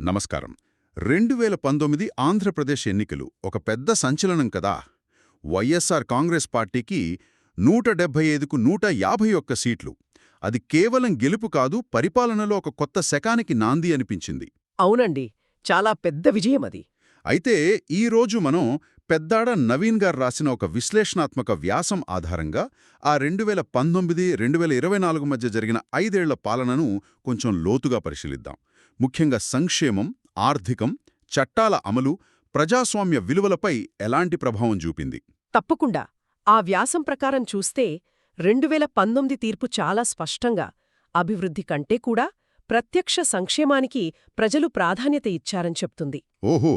నమస్కారం. 2019 ఆంధ్రప్రదేశ్ ఎన్నికలు ఒక పెద్ద సంచలనం కదా. వైఎస్ఆర్ కాంగ్రెస్ పార్టీకి 175కు 151 సీట్లు. అది కేవలం గెలుపు కాదు, పరిపాలనలో ఒక కొత్త శకానికి నాంది అనిపించింది. అవునండి, చాలా పెద్ద విజయమది. అయితే ఈరోజు మనం పెద్దాడ నవీన్ గారు రాసిన ఒక విశ్లేషణాత్మక వ్యాసం ఆధారంగా ఆ 2019-2024 మధ్య జరిగిన 5 ఏళ్ల పాలనను కొంచెం లోతుగా పరిశీలిద్దాం. ముఖ్యంగా సంక్షేమం, ఆర్థికం, చట్టాల అమలు, ప్రజాస్వామ్య విలువలపై ఎలాంటి ప్రభావం చూపింది. తప్పకుండా. ఆ వ్యాసం ప్రకారం చూస్తే 2019 తీర్పు చాలా స్పష్టంగా అభివృద్ధి కంటే కూడా ప్రత్యక్ష సంక్షేమానికి ప్రజలు ప్రాధాన్యత ఇచ్చారని చెప్తుంది. ఓహో.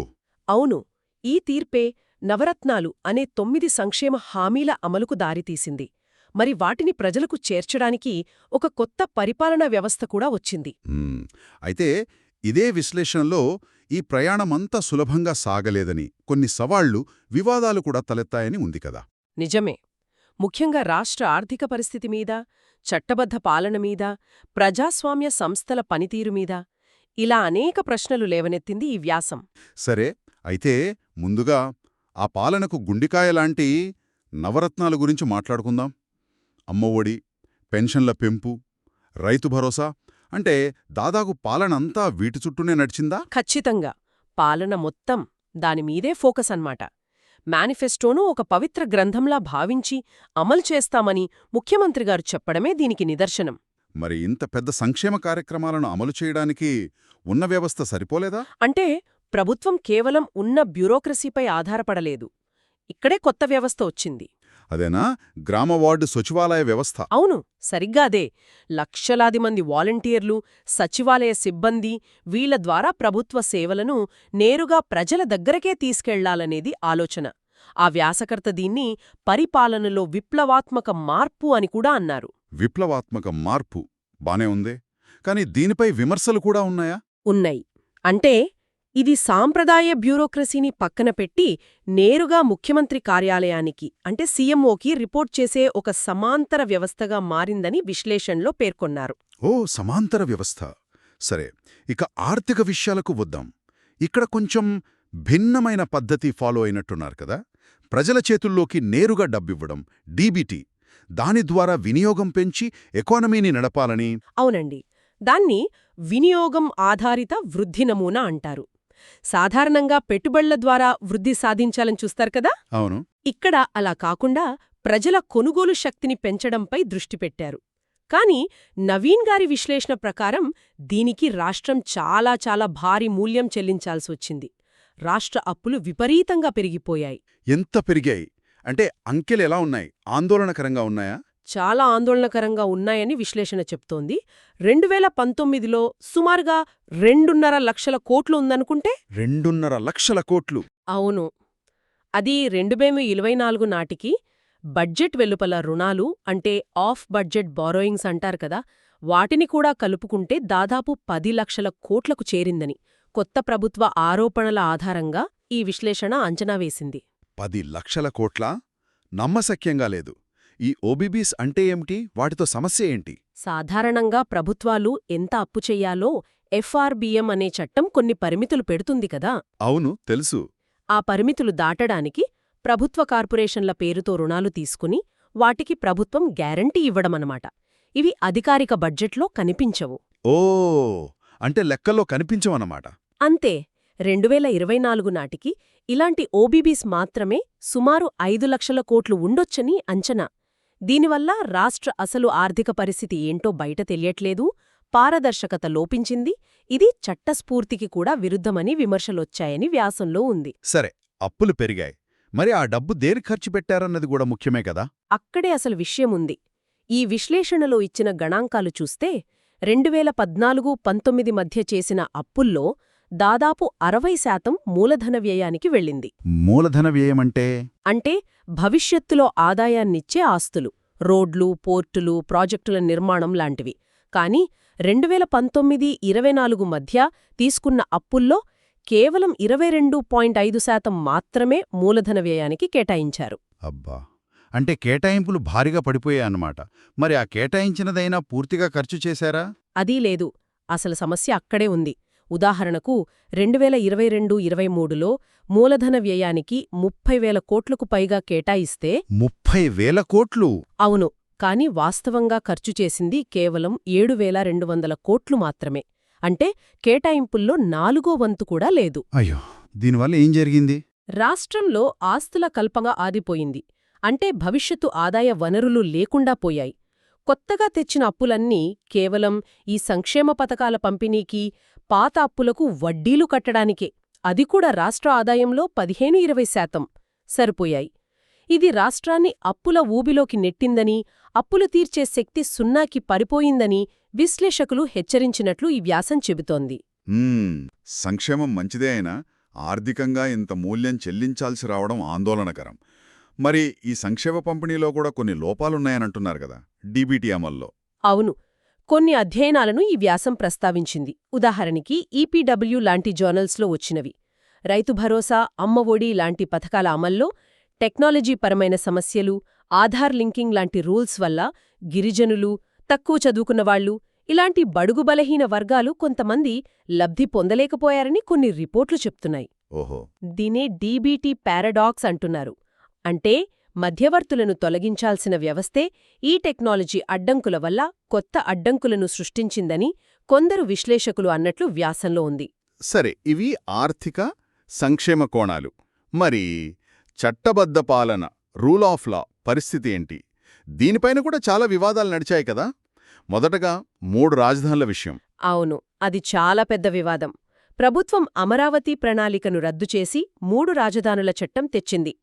అవును, ఈ తీర్పే నవరత్నాలు అనే 9 సంక్షేమ హామీల అమలుకు దారితీసింది. మరి వాటిని ప్రజలకు చేర్చడానికి ఒక కొత్త పరిపాలనా వ్యవస్థ కూడా వచ్చింది. అయితే ఇదే విశ్లేషణలో ఈ ప్రయాణమంతా సులభంగా సాగలేదని, కొన్ని సవాళ్లు, వివాదాలు కూడా తలెత్తాయని ఉంది కదా. నిజమే. ముఖ్యంగా రాష్ట్ర ఆర్థిక పరిస్థితి మీద, చట్టబద్ధ పాలన మీద, ప్రజాస్వామ్య సంస్థల పనితీరు మీద ఇలా అనేక ప్రశ్నలు లేవనెత్తింది ఈ వ్యాసం. సరే, అయితే ముందుగా ఆ పాలనకు గుండికాయలాంటి నవరత్నాల గురించి మాట్లాడుకుందాం. అమ్మఒడి, పెన్షన్ల పెంపు, రైతు భరోసా అంటే దాదాపు పాలనంతా వీటి చుట్టూనే నడిచిందా? ఖచ్చితంగా. పాలన మొత్తం దానిమీదే ఫోకస్ అన్నమాట. మేనిఫెస్టోను ఒక పవిత్ర గ్రంథంలా భావించి అమలు చేస్తామని ముఖ్యమంత్రిగారు చెప్పడమే దీనికి నిదర్శనం. మరి ఇంత పెద్ద సంక్షేమ కార్యక్రమాలను అమలు చేయడానికి ఉన్న వ్యవస్థ సరిపోలేదా? అంటే ప్రభుత్వం కేవలం ఉన్న బ్యూరోక్రసీపై ఆధారపడలేదు. ఇక్కడే కొత్త వ్యవస్థ వచ్చింది. అదేనా గ్రామ వార్డు సచివాలయ వ్యవస్థ? అవును, సరిగ్గా అదే. లక్షలాది మంది వాలంటీర్లు, సచివాలయ సిబ్బంది, వీళ్ల ద్వారా ప్రభుత్వ సేవలను నేరుగా ప్రజల దగ్గరకే తీసుకెళ్లాలనేది ఆలోచన. ఆ వ్యాసకర్త దీన్ని పరిపాలనలో విప్లవాత్మక మార్పు అని కూడా అన్నారు. విప్లవాత్మక మార్పు బానే ఉందే, కాని దీనిపై విమర్శలు కూడా ఉన్నాయా? ఉన్నాయి. అంటే ఇది సాంప్రదాయ బ్యూరోక్రసీని పక్కన పెట్టి నేరుగా ముఖ్యమంత్రి కార్యాలయానికి అంటే సీఎంఓకి రిపోర్ట్ చేసే ఒక సమాంతర వ్యవస్థగా మారిందని విశ్లేషణలో పేర్కొన్నారు. ఓ, సమాంతర వ్యవస్థ. సరే, ఇక ఆర్థిక విషయాలకు వద్దాం. ఇక్కడ కొంచెం భిన్నమైన పద్ధతి ఫాలో అయినట్టున్నారు కదా. ప్రజల చేతుల్లోకి నేరుగా డబ్బివ్వడం, డీబీటీ, దాని ద్వారా వినియోగం పెంచి ఎకానమీని నడపాలని. అవునండి, దాన్ని వినియోగం ఆధారిత వృద్ధి నమూనా అంటారు. సాధారణంగా పెట్టుబడుల ద్వారా వృద్ధి సాధించాలని చూస్తారు కదా. అవును. ఇక్కడ అలా కాకుండా ప్రజల కొనుగోలు శక్తిని పెంచడంపై దృష్టి పెట్టారు. కాని నవీన్ గారి విశ్లేషణ ప్రకారం దీనికి రాష్ట్రం చాలా చాలా భారీ మూల్యం చెల్లించాల్సొచ్చింది. రాష్ట్ర అప్పులు విపరీతంగా పెరిగిపోయాయి. ఎంత పెరిగాయి అంటే అంకెలు ఎలా ఉన్నాయి? ఆందోళనకరంగా ఉన్నాయా? చాలా ఆందోళనకరంగా ఉన్నాయని విశ్లేషణ చెప్తోంది. 2019లో సుమారుగా 2.5 లక్షల కోట్లు ఉందనుకుంటే. 2.5 లక్షల కోట్లు? అవును. అది 2024 నాటికి బడ్జెట్ వెలుపల రుణాలు అంటే ఆఫ్ బడ్జెట్ బారోయింగ్స్ అంటారు కదా, వాటిని కూడా కలుపుకుంటే దాదాపు 10 లక్షల కోట్లకు చేరిందని కొత్త ప్రభుత్వ ఆరోపణల ఆధారంగా ఈ విశ్లేషణ అంచనా వేసింది. 10 లక్షల కోట్లా? నమ్మశక్యంగా లేదు. ఈ ఓబీబీస్ అంటే ఏమిటి? వాటితో సమస్య ఏంటి? సాధారణంగా ప్రభుత్వాలు ఎంత అప్పు చెయ్యాలో ఎఫ్ఆర్బిఎం అనే చట్టం కొన్ని పరిమితులు పెడుతుంది కదా. అవును, తెలుసు. ఆ పరిమితులు దాటడానికి ప్రభుత్వ కార్పొరేషన్ల పేరుతో రుణాలు తీసుకుని వాటికి ప్రభుత్వం గ్యారంటీ ఇవ్వడమన్నమాట. ఇవి అధికారిక బడ్జెట్లో కనిపించవు. ఓ, అంటే లెక్కల్లో కనిపించవన్నమాట. అంతే. 2024 నాటికి ఇలాంటి ఓబీబీస్ మాత్రమే సుమారు 5 లక్షల కోట్లు ఉండొచ్చని అంచనా. దీనివల్ల రాష్ట్ర అసలు ఆర్థిక పరిస్థితి ఏంటో బయట తెలియట్లేదు, పారదర్శకత లోపించింది, ఇది చట్టస్ఫూర్తికి కూడా విరుద్ధమని విమర్శలొచ్చాయని వ్యాసంలో ఉంది. సరే, అప్పులు పెరిగాయి. మరి ఆ డబ్బు దేనికి ఖర్చు పెట్టారన్నది కూడా ముఖ్యమే కదా. అక్కడే అసలు విషయముంది. ఈ విశ్లేషణలో ఇచ్చిన గణాంకాలు చూస్తే 2014-19 మధ్య చేసిన అప్పుల్లో దాదాపు 60% మూలధన వ్యయానికి వెళ్ళింది. మూలధన వ్యయమంటే? అంటే భవిష్యత్తులో ఆదాయాన్నిచ్చే ఆస్తులు, రోడ్లు, పోర్టులు, ప్రాజెక్టుల నిర్మాణం లాంటివి. కాని 2019-24 మధ్య తీసుకున్న అప్పుల్లో కేవలం 22.5% మాత్రమే మూలధన వ్యయానికి కేటాయించారు. అబ్బా, అంటే కేటాయింపులు భారీగా పడిపోయాయన్నమాట. మరి ఆ కేటాయించినదైనా పూర్తిగా ఖర్చు చేశారా? అదీ లేదు. అసలు సమస్య అక్కడే ఉంది. ఉదాహరణకు 2022-23లో మూలధన వ్యయానికి 30,000 కోట్లకు పైగా కేటాయిస్తే 30,000 కోట్లు! అవును, కాని వాస్తవంగా ఖర్చు చేసింది కేవలం 7,200 కోట్లు మాత్రమే. అంటే కేటాయింపుల్లో 4వ వంతు కూడా లేదు. అయ్యో, దీనివల్ల ఏం జరిగింది? రాష్ట్రంలో ఆస్తుల కల్పన ఆగిపోయింది. అంటే భవిష్యత్తు ఆదాయ వనరులు లేకుండా పోయాయి. కొత్తగా తెచ్చిన అప్పులన్నీ కేవలం ఈ సంక్షేమ పథకాల పంపిణీకి, పాత అప్పులకు వడ్డీలు కట్టడానికే, అది కూడా రాష్ట్ర ఆదాయంలో 15-20% సరిపోయాయి. ఇది రాష్ట్రాన్ని అప్పుల ఊబిలోకి నెట్టిందని, అప్పులు తీర్చే శక్తి సున్నాకి పడిపోయిందని విశ్లేషకులు హెచ్చరించినట్లు ఈ వ్యాసం చెబుతోంది. సంక్షేమం మంచిదే అయినా ఆర్థికంగా ఇంత మూల్యం చెల్లించాల్సి రావడం ఆందోళనకరం. మరి ఈ సంక్షేమ పంపిణీలో కూడా కొన్ని లోపాలున్నాయనంటున్నారు కదా, డీబీటీ అమల్లో. అవును, కొన్ని అధ్యయనాలను ఈ వ్యాసం ప్రస్తావించింది. ఉదాహరణకి ఈపీడబ్ల్యూ లాంటి జర్నల్స్లో వచ్చినవి. రైతు భరోసా, అమ్మఒడి లాంటి పథకాల అమల్లో టెక్నాలజీపరమైన సమస్యలు, ఆధార్ లింకింగ్ లాంటి రూల్స్ వల్ల గిరిజనులు, తక్కువ చదువుకున్నవాళ్లు, ఇలాంటి బడుగు బలహీన వర్గాలు కొంతమంది లబ్ధి పొందలేకపోయారని కొన్ని రిపోర్ట్లు చెప్తున్నాయి. ఓహో, దీనే డీబీటీ పారాడాక్స్ అంటున్నారు. అంటే మధ్యవర్తులను తొలగించాల్సిన వ్యవస్థే ఈ టెక్నాలజీ అడ్డంకుల వల్ల కొత్త అడ్డంకులను సృష్టించిందని కొందరు విశ్లేషకులు అన్నట్లు వ్యాసంలో ఉంది. సరే, ఇవి ఆర్థిక సంక్షేమ కోణాలు. మరి చట్టబద్ధ పాలన, రూల్ ఆఫ్ లా పరిస్థితి ఏంటి? దీనిపైన కూడా చాలా వివాదాలు నడిచాయి కదా. మొదటగా 3 రాజధానుల విషయం. అవును, అది చాలా పెద్ద వివాదం. ప్రభుత్వం అమరావతి ప్రణాళికను రద్దు చేసి 3 రాజధానుల చట్టం తెచ్చింది.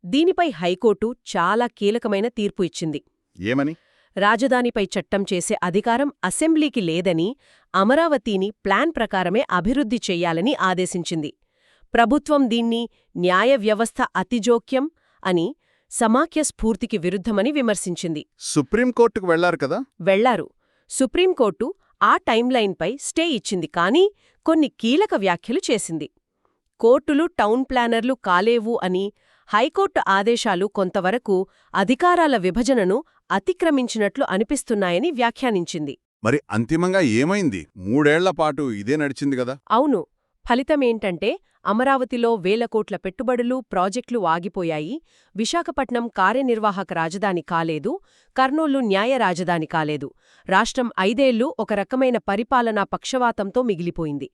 దీనిపై హైకోర్టు చాలా కీలకమైన తీర్పు ఇచ్చింది. ఏమని? రాజధానిపై చట్టం చేసే అధికారం అసెంబ్లీకి లేదని, అమరావతిని ప్లాన్ ప్రకారమే అభివృద్ధి చెయ్యాలని ఆదేశించింది. ప్రభుత్వం దీన్ని న్యాయ వ్యవస్థ అతిజోక్యం అని, సమాఖ్య స్ఫూర్తికి విరుద్ధమని విమర్శించింది. సుప్రీంకోర్టుకు వెళ్లారు కదా. వెళ్లారు. సుప్రీంకోర్టు ఆ టైంలైన్పై స్టే ఇచ్చింది, కానీ కొన్ని కీలక వ్యాఖ్యలు చేసింది. కోర్టులు టౌన్ ప్లానర్లు కాలేవు అని, హైకోర్టు ఆదేశాలు కొంతవరకు అధికారాల విభజనను అతిక్రమించినట్లు అనిపిస్తున్నాయని వ్యాఖ్యానించింది. మరి అంతిమంగా ఏమైంది? 3 ఏళ్ల పాటు ఇదే నడిచింది కదా. అవును, ఫలితమేంటంటే అమరావతిలో 1,000 కోట్ల పెట్టుబడులు, ప్రాజెక్టులు ఆగిపోయాయి. విశాఖపట్నం కార్యనిర్వాహక రాజధాని కాలేదు. కర్నూలు న్యాయ రాజధాని కాలేదు. రాష్ట్రం 5 ఏళ్లు ఒక రకమైన పరిపాలనా పక్షవాతంతో మిగిలిపోయింది.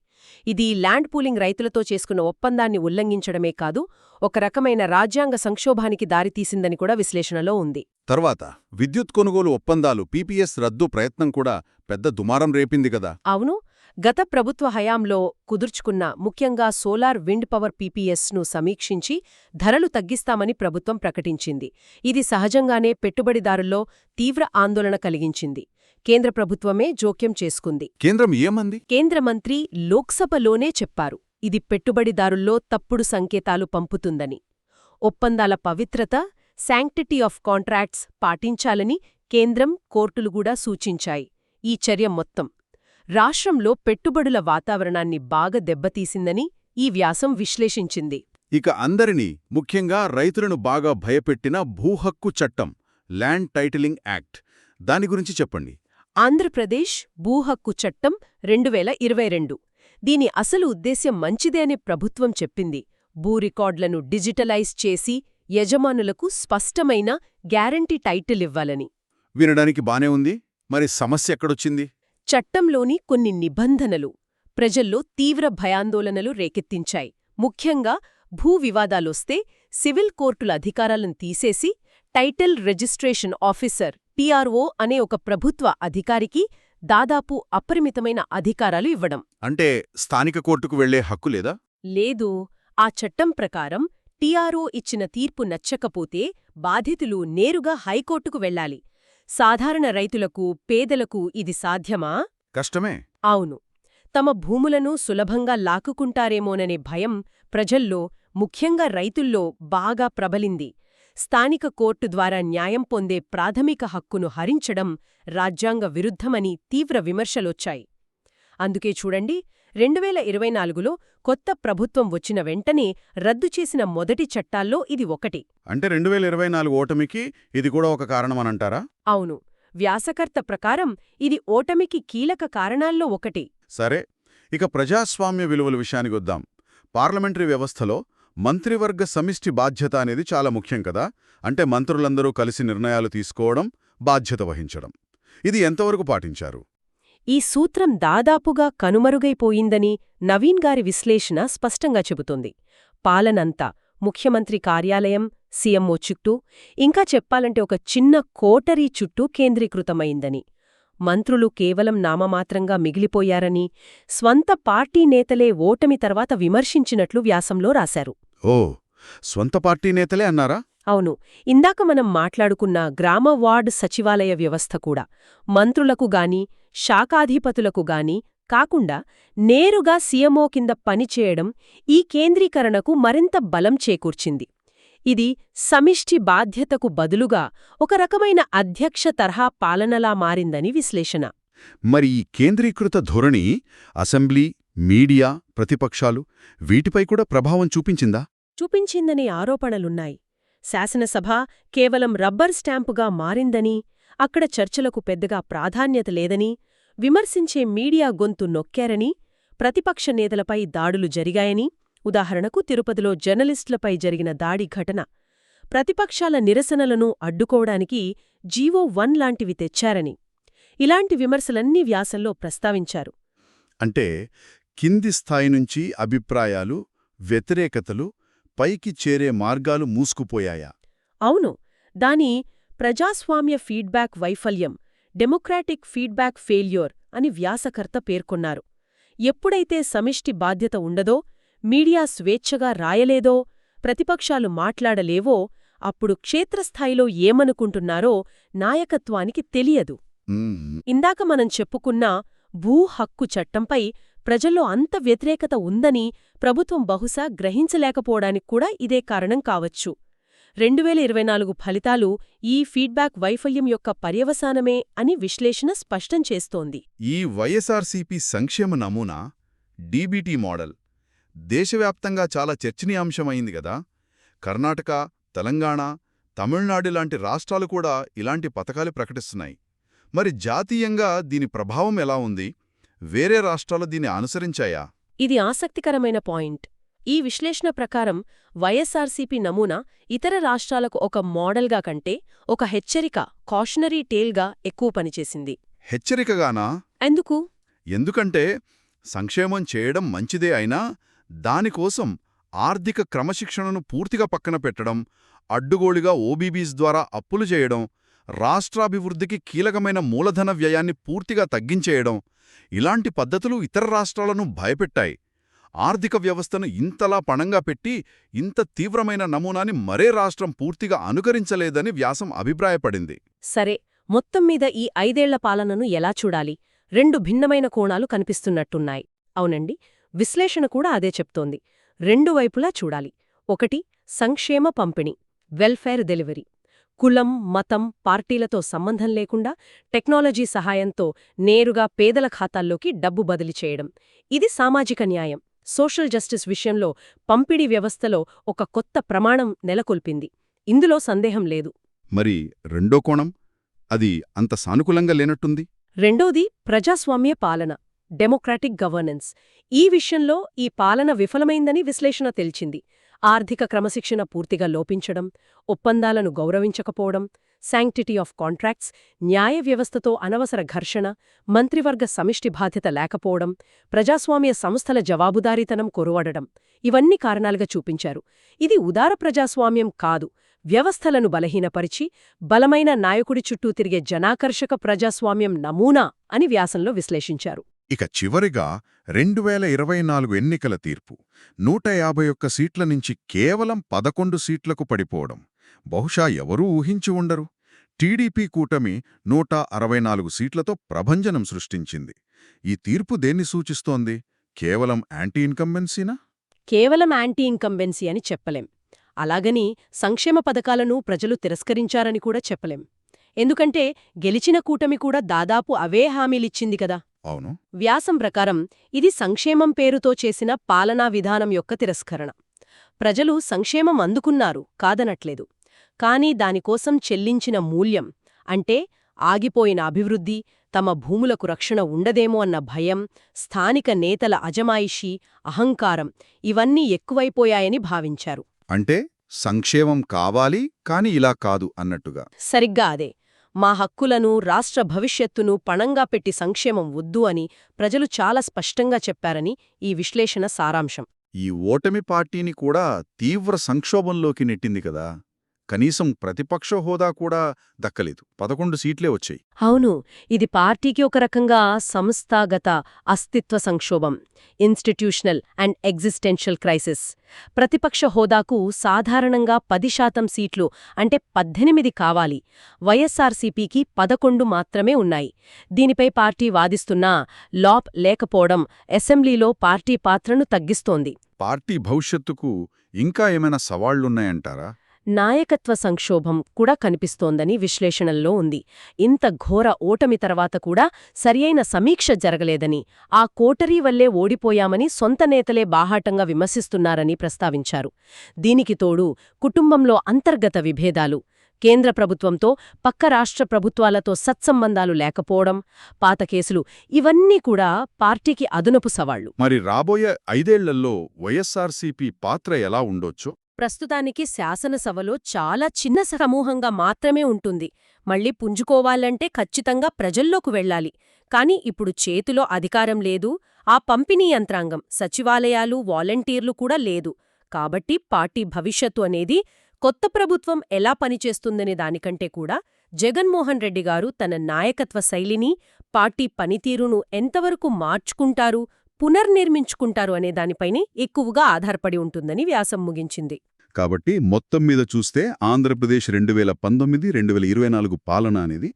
ఇది ల్యాండ్ పూలింగ్ రైతులతో చేసుకున్న ఒప్పందాన్ని ఉల్లంఘించడమే కాదు, ఒక రకమైన రాజ్యాంగ సంక్షోభానికి దారితీసిందని కూడా విశ్లేషణలో ఉంది. తర్వాత విద్యుత్ కొనుగోలు ఒప్పందాలు, పీపీఎస్ రద్దు ప్రయత్నం కూడా పెద్ద దుమారం రేపింది కదా. అవును, గత ప్రభుత్వ హయాంలో కుదుర్చుకున్న ముఖ్యంగా సోలార్ విండ్ పవర్ పీపీఎస్ను సమీక్షించి ధరలు తగ్గిస్తామని ప్రభుత్వం ప్రకటించింది. ఇది సహజంగానే పెట్టుబడిదారుల్లో తీవ్ర ఆందోళన కలిగించింది. కేంద్ర ప్రభుత్వమే జోక్యం చేసుకుంది. కేంద్రం ఏమంది? కేంద్ర మంత్రి లోక్సభలోనే చెప్పారు, ఇది పెట్టుబడిదారుల్లో తప్పుడు సంకేతాలు పంపుతుందని. ఒప్పందాల పవిత్రత, శాంక్టిటీ ఆఫ్ కాంట్రాక్ట్స్ పాటించాలని కేంద్రం, కోర్టులు కూడా సూచించాయి. ఈ చర్య మొత్తం రాష్ట్రంలో పెట్టుబడుల వాతావరణాన్ని బాగా దెబ్బతీసిందని ఈ వ్యాసం విశ్లేషించింది. ఇక అందరినీ, ముఖ్యంగా రైతులను బాగా భయపెట్టిన భూహక్కు చట్టం, ల్యాండ్ టైటిలింగ్ యాక్ట్, దాని గురించి చెప్పండి. ఆంధ్రప్రదేశ్ భూహక్కు చట్టం 2022. దీని అసలు ఉద్దేశ్యం మంచిదే అని ప్రభుత్వం చెప్పింది. భూ రికార్డులను డిజిటలైజ్ చేసి యజమానులకు స్పష్టమైన గ్యారంటీ టైటిల్ ఇవ్వాలని. వినడానికి బానే ఉంది. మరి సమస్య ఎక్కడొచ్చింది? చట్టంలోని కొన్ని నిబంధనలు ప్రజల్లో తీవ్ర భయాందోళనలు రేకెత్తించాయి. ముఖ్యంగా భూ వివాదాలొస్తే సివిల్ కోర్టుల అధికారాలను తీసేసి టైటిల్ రిజిస్ట్రేషన్ ఆఫీసర్ టీఆర్ఓ అనే ఒక ప్రభుత్వ అధికారికి దాదాపు అపరిమితమైన అధికారాలు ఇవ్వడం. అంటే స్థానిక కోర్టుకు వెళ్లే హక్కు లేదా? లేదు. ఆ చట్టం ప్రకారం టీఆర్ఓ ఇచ్చిన తీర్పు నచ్చకపోతే బాధితులు నేరుగా హైకోర్టుకు వెళ్లాలి. సాధారణ రైతులకు, పేదలకు ఇది సాధ్యమా? కష్టమే. అవును. తమ భూములను సులభంగా లాక్కుకుంటారేమోననే భయం ప్రజల్లో, ముఖ్యంగా రైతుల్లో బాగా ప్రబలింది. స్థానిక కోర్టు ద్వారా న్యాయం పొందే ప్రాథమిక హక్కును హరించడం రాజ్యాంగ విరుద్ధమని తీవ్ర విమర్శలొచ్చాయి. అందుకే చూడండి, 2024లో కొత్త ప్రభుత్వం వచ్చిన వెంటనే రద్దు చేసిన మొదటి చట్టాల్లో ఇది ఒకటి. అంటే 2024 ఓటమికి ఇది కూడా ఒక కారణమనంటారా? అవును. వ్యాసకర్త ప్రకారం ఇది ఓటమికి కీలక కారణాల్లో ఒకటి. సరే, ఇక ప్రజాస్వామ్య విలువల విషయానికొద్దాం. పార్లమెంటరీ వ్యవస్థలో మంత్రివర్గ సమిష్టి బాధ్యత అనేది చాలా ముఖ్యం కదా. అంటే మంత్రులందరూ కలిసి నిర్ణయాలు తీసుకోవడం, బాధ్యత వహించడం. ఇది ఎంతవరకు పాటించారు? ఈ సూత్రం దాదాపుగా కనుమరుగైపోయిందని నవీన్ గారి విశ్లేషణ స్పష్టంగా చెబుతోంది. పాలనంతా ముఖ్యమంత్రి కార్యాలయం, సీఎంఓ చుట్టూ, ఇంకా చెప్పాలంటే ఒక చిన్న కోటరీ చుట్టూ కేంద్రీకృతమైందని, మంత్రులు కేవలం నామమాత్రంగా మిగిలిపోయారని, స్వంత పార్టీ నేతలే ఓటమి తర్వాత విమర్శించినట్లు వ్యాసంలో రాశారు. ఓ, స్వంత పార్టీ నేతలే అన్నారా? అవును. ఇందాక మనం మాట్లాడుకున్న గ్రామ వార్డ్ సచివాలయ వ్యవస్థ కూడా మంత్రులకు గాని, శాఖాధిపతులకు గాని కాకుండా నేరుగా సీఎంఓ కింద పనిచేయడం ఈ కేంద్రీకరణకు మరింత బలం చేకూర్చింది. ఇది సమిష్టి బాధ్యతకు బదులుగా ఒక రకమైన అధ్యక్ష తరహా పాలనలా మారిందని విశ్లేషణ. మరి ఈ కేంద్రీకృత ధోరణి అసెంబ్లీ, మీడియా, ప్రతిపక్షాలు వీటిపై కూడా ప్రభావం చూపించిందా? చూపించిందనే ఆరోపణలున్నాయి. శాసనసభ కేవలం రబ్బర్ స్టాంపుగా మారిందని, అక్కడ చర్చలకు పెద్దగా ప్రాధాన్యత లేదని, విమర్శించే మీడియా గొంతు నొక్కారని, ప్రతిపక్ష నేతలపై దాడులు జరిగాయని, ఉదాహరణకు తిరుపతిలో జర్నలిస్టులపై జరిగిన దాడి ఘటన, ప్రతిపక్షాల నిరసనలను అడ్డుకోవడానికి జీవో 1 లాంటివి తెచ్చారని, ఇలాంటి విమర్శలన్నీ వ్యాసంలో ప్రస్తావించారు. అంటే కింది స్థాయి నుంచి అభిప్రాయాలు, వ్యతిరేకతలు పైకి చేరే మార్గాలు మూసుకుపోయాయా? అవును. దాని ప్రజాస్వామ్య ఫీడ్బ్యాక్ వైఫల్యం, డెమోక్రాటిక్ ఫీడ్బ్యాక్ ఫెయిల్యూర్ అని వ్యాసకర్త పేర్కొన్నారు. ఎప్పుడైతే సమిష్టి బాధ్యత ఉండదో, మీడియా స్వేచ్ఛగా రాయలేదో, ప్రతిపక్షాలు మాట్లాడలేవో, అప్పుడు క్షేత్రస్థాయిలో ఏమనుకుంటున్నారో నాయకత్వానికి తెలియదు. ఇందాక మనం చెప్పుకున్న భూ హక్కు చట్టంపై ప్రజల్లో అంత వ్యతిరేకత ఉందని ప్రభుత్వం బహుశా గ్రహించలేకపోవడానికి కూడా ఇదే కారణం కావచ్చు. 2024 ఫలితాలు ఈ ఫీడ్బ్యాక్ వైఫల్యం యొక్క పర్యవసానమే అని విశ్లేషణ స్పష్టం చేస్తోంది. ఈ వైఎస్ఆర్సీపీ సంక్షేమ నమూనా, డీబీటీ మోడల్ దేశవ్యాప్తంగా చాలా చర్చనీయాంశమైంది గదా. కర్ణాటక, తెలంగాణ, తమిళనాడు లాంటి రాష్ట్రాలు కూడా ఇలాంటి పథకాలు ప్రకటిస్తున్నాయి. మరి జాతీయంగా దీని ప్రభావం ఎలా ఉంది? వేరే రాష్ట్రాలు దీన్ని అనుసరించాయా? ఇది ఆసక్తికరమైన పాయింట్. ఈ విశ్లేషణ ప్రకారం వైఎస్ఆర్సీపీ నమూనా ఇతర రాష్ట్రాలకు ఒక మోడల్గా కంటే ఒక హెచ్చరిక, కాషనరీ టేల్గా ఎక్కువ పనిచేసింది. హెచ్చరికగానా? ఎందుకు? ఎందుకంటే సంక్షేమం చేయడం మంచిదే అయినా దానికోసం ఆర్థిక క్రమశిక్షణను పూర్తిగా పక్కన పెట్టడం, అడ్డుగోలుగా ఓబీబీస్ ద్వారా అప్పులు చేయడం, రాష్ట్రాభివృద్ధికి కీలకమైన మూలధన వ్యయాన్ని పూర్తిగా తగ్గించేయడం, ఇలాంటి పద్ధతులు ఇతర రాష్ట్రాలను భయపెట్టాయి. ఆర్థిక వ్యవస్థను ఇంతలా పణంగా పెట్టి ఇంత తీవ్రమైన నమూనాని మరే రాష్ట్రం పూర్తిగా అనుకరించలేదని వ్యాసం అభిప్రాయపడింది. సరే, మొత్తం మీద ఈ 5 ఏళ్ల పాలనను ఎలా చూడాలి? 2 భిన్నమైన కోణాలు కనిపిస్తున్నట్టున్నాయి. అవునండి, విశ్లేషణ కూడా అదే చెప్తోంది. 2 వైపులా చూడాలి. ఒకటి, సంక్షేమ పంపిణీ, వెల్ఫేర్ డెలివరీ. కులం, మతం, పార్టీలతో సంబంధం లేకుండా టెక్నాలజీ సహాయంతో నేరుగా పేదల ఖాతాల్లోకి డబ్బు బదిలీ చేయడం. ఇది సామాజిక న్యాయం, సోషల్ జస్టిస్ విషయంలో పంపిణీ వ్యవస్థలో ఒక కొత్త ప్రమాణం నెలకొల్పింది. ఇందులో సందేహం లేదు. మరి రెండో కోణం? అది అంత సానుకూలంగా లేనట్టుంది. రెండోది ప్రజాస్వామ్య పాలన, డెమోక్రాటిక్ గవర్నెన్స్. ఈ విషయంలో ఈ పాలన విఫలమైందని విశ్లేషణ తేల్చింది. ఆర్థిక క్రమశిక్షణ పూర్తిగా లోపించడం, ఒప్పందాలను గౌరవించకపోవడం, శాంక్టిటీ ఆఫ్ కాంట్రాక్ట్స్, న్యాయ వ్యవస్థతో అనవసర ఘర్షణ, మంత్రివర్గ సమిష్టి బాధ్యత లేకపోవడం, ప్రజాస్వామ్య సంస్థల జవాబుదారీతనం కొరువడడం, ఇవన్నీ కారణాలుగా చూపించారు. ఇది ఉదార ప్రజాస్వామ్యం కాదు, వ్యవస్థలను బలహీనపరిచి బలమైన నాయకుడి చుట్టూ తిరిగే జనాకర్షక ప్రజాస్వామ్యం నమూనా అని వ్యాసంలో విశ్లేషించారు. ఇక చివరిగా 2024 ఎన్నికల తీర్పు 151 సీట్ల నుంచి కేవలం 11 సీట్లకు పడిపోవడం బహుశా ఎవరూ ఊహించి ఉండరు. టీడీపీ కూటమి 164 సీట్లతో ప్రభంజనం సృష్టించింది. ఈ తీర్పు దేన్ని సూచిస్తోంది? కేవలం యాంటీ ఇన్కంబెన్సీనా? కేవలం యాంటీ ఇన్కంబెన్సీ అని చెప్పలేం. అలాగని సంక్షేమ పథకాలను ప్రజలు తిరస్కరించారని కూడా చెప్పలేం. ఎందుకంటే గెలిచిన కూటమి కూడా దాదాపు అవే హామీలిచ్చింది కదా. అవును. వ్యాసం ప్రకారం ఇది సంక్షేమం పేరుతో చేసిన పాలనా విధానం యొక్క తిరస్కరణ. ప్రజలు సంక్షేమం అందుకున్నారు, కాదనట్లేదు. కానీ దానికోసం చెల్లించిన మూల్యం, అంటే ఆగిపోయిన అభివృద్ధి, తమ భూములకు రక్షణ ఉండదేమో అన్న భయం, స్థానిక నేతల అజమాయిషీ, అహంకారం ఇవన్నీ ఎక్కువైపోయాయని భావించారు. అంటే సంక్షేమం కావాలి కాని ఇలా కాదు అన్నట్టుగా. సరిగ్గా అదే. మా హక్కులను, రాష్ట్ర భవిష్యత్తును పణంగా పెట్టి సంక్షేమం వద్దు అని ప్రజలు చాలా స్పష్టంగా చెప్పారని ఈ విశ్లేషణ సారాంశం. ఈ ఓటమి పార్టీని కూడా తీవ్ర సంక్షోభంలోకి నెట్టింది కదా. కనీసం ప్రతిపక్ష హోదా కూడా దక్కలేదు. 11 సీట్లే వచ్చాయి. అవును, ఇది పార్టీకి ఒక రకంగా సంస్థాగత అస్తిత్వ సంక్షోభం, ఇన్స్టిట్యూషనల్ అండ్ ఎగ్జిస్టెన్షియల్ క్రైసిస్. ప్రతిపక్ష హోదాకు సాధారణంగా 10% సీట్లు అంటే 18 కావాలి. వైఎస్సార్సీపీకి 11 మాత్రమే ఉన్నాయి. దీనిపై పార్టీ వాదిస్తున్నా లాప్ లేకపోవడం అసెంబ్లీలో పార్టీ పాత్రను తగ్గిస్తోంది. పార్టీ భవిష్యత్తుకు ఇంకా ఏమైనా సవాళ్లున్నాయంటారా? నాయకత్వ సంక్షోభం కూడా కనిపిస్తోందని విశ్లేషణల్లో ఉంది. ఇంత ఘోర ఓటమి తర్వాత కూడా సరియైన సమీక్ష జరగలేదని, ఆ కోటరీ వల్లే ఓడిపోయామని సొంత నేతలే బాహాటంగా విమర్శిస్తున్నారని ప్రస్తావించారు. దీనికి తోడు కుటుంబంలో అంతర్గత విభేదాలు, కేంద్ర ప్రభుత్వంతో పక్క రాష్ట్ర ప్రభుత్వాలతో సత్సంబంధాలు లేకపోవడం, పాత కేసులు ఇవన్నీ కూడా పార్టీకి అదనపు సవాళ్లు. మరి రాబోయే 5 ఏళ్లలో వైఎస్సార్సీపీ పాత్ర ఎలా ఉండొచ్చు? ప్రస్తుతానికి శాసనసభలో చాలా చిన్న సమూహంగా మాత్రమే ఉంటుంది. మళ్ళీ పుంజుకోవాలంటే ఖచ్చితంగా ప్రజల్లోకి వెళ్ళాలి. కాని ఇప్పుడు చేతిలో అధికారం లేదు, ఆ పంపిణీ యంత్రాంగం, సచివాలయాలు, వాలంటీర్లు కూడా లేదు. కాబట్టి పార్టీ భవిష్యత్తు అనేది కొత్త ప్రభుత్వం ఎలా పనిచేస్తుందనే దానికంటే కూడా జగన్మోహన్ రెడ్డి గారు తన నాయకత్వ శైలిని, పార్టీ పనితీరును ఎంతవరకు మార్చుకుంటారు, పునర్నిర్మించుకుంటారు అనే దానిపైనే ఎక్కువగా ఆధారపడి ఉంటుందని వ్యాసం ముగించింది. కాబట్టి మొత్తం మీద చూస్తే ఆంధ్రప్రదేశ్ 2019-2024 పాలన అనేది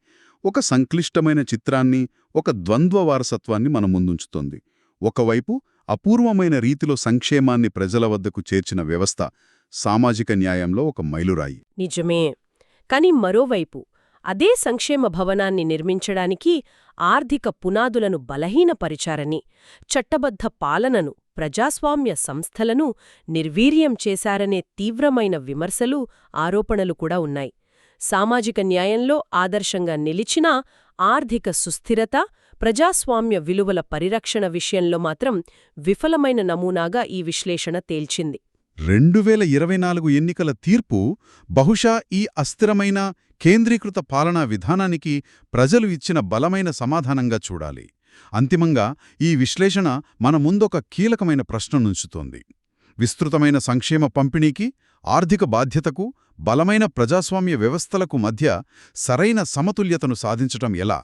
ఒక సంక్లిష్టమైన చిత్రాన్ని, ఒక ద్వంద్వ వారసత్వాన్ని మన ముందుంచుతోంది. ఒకవైపు అపూర్వమైన రీతిలో సంక్షేమాన్ని ప్రజల వద్దకు చేర్చిన వ్యవస్థ సామాజిక న్యాయంలో ఒక మైలురాయి. నిజమే. కాని మరోవైపు అదే సంక్షేమ భవనాన్ని నిర్మించడానికి ఆర్థిక పునాదులను బలహీనపరిచారని, చట్టబద్ధ పాలనను, ప్రజాస్వామ్య సంస్థలను నిర్వీర్యం చేశారనే తీవ్రమైన విమర్శలు, ఆరోపణలు కూడా ఉన్నాయి. సామాజిక న్యాయంలో ఆదర్శంగా నిలిచినా ఆర్థిక సుస్థిరత, ప్రజాస్వామ్య విలువల పరిరక్షణ విషయంలో మాత్రం విఫలమైన నమూనాగా ఈ విశ్లేషణ తేల్చింది. 2024 ఎన్నికల తీర్పు బహుశా ఈ అస్థిరమైన కేంద్రీకృత పాలనా విధానానికి ప్రజలు ఇచ్చిన బలమైన సమాధానంగా చూడాలి. అంతిమంగా ఈ విశ్లేషణ మన ముందొక కీలకమైన ప్రశ్ననుంచుతోంది. విస్తృతమైన సంక్షేమ పంపిణీకి, ఆర్థిక బాధ్యతకు, బలమైన ప్రజాస్వామ్య వ్యవస్థలకు మధ్య సరైన సమతుల్యతను సాధించటం ఎలా?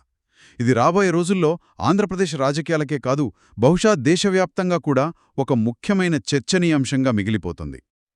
ఇది రాబోయే రోజుల్లో ఆంధ్రప్రదేశ్ రాజకీయాలకే కాదు, బహుశా దేశవ్యాప్తంగా కూడా ఒక ముఖ్యమైన చర్చనీయాంశంగా మిగిలిపోతుంది.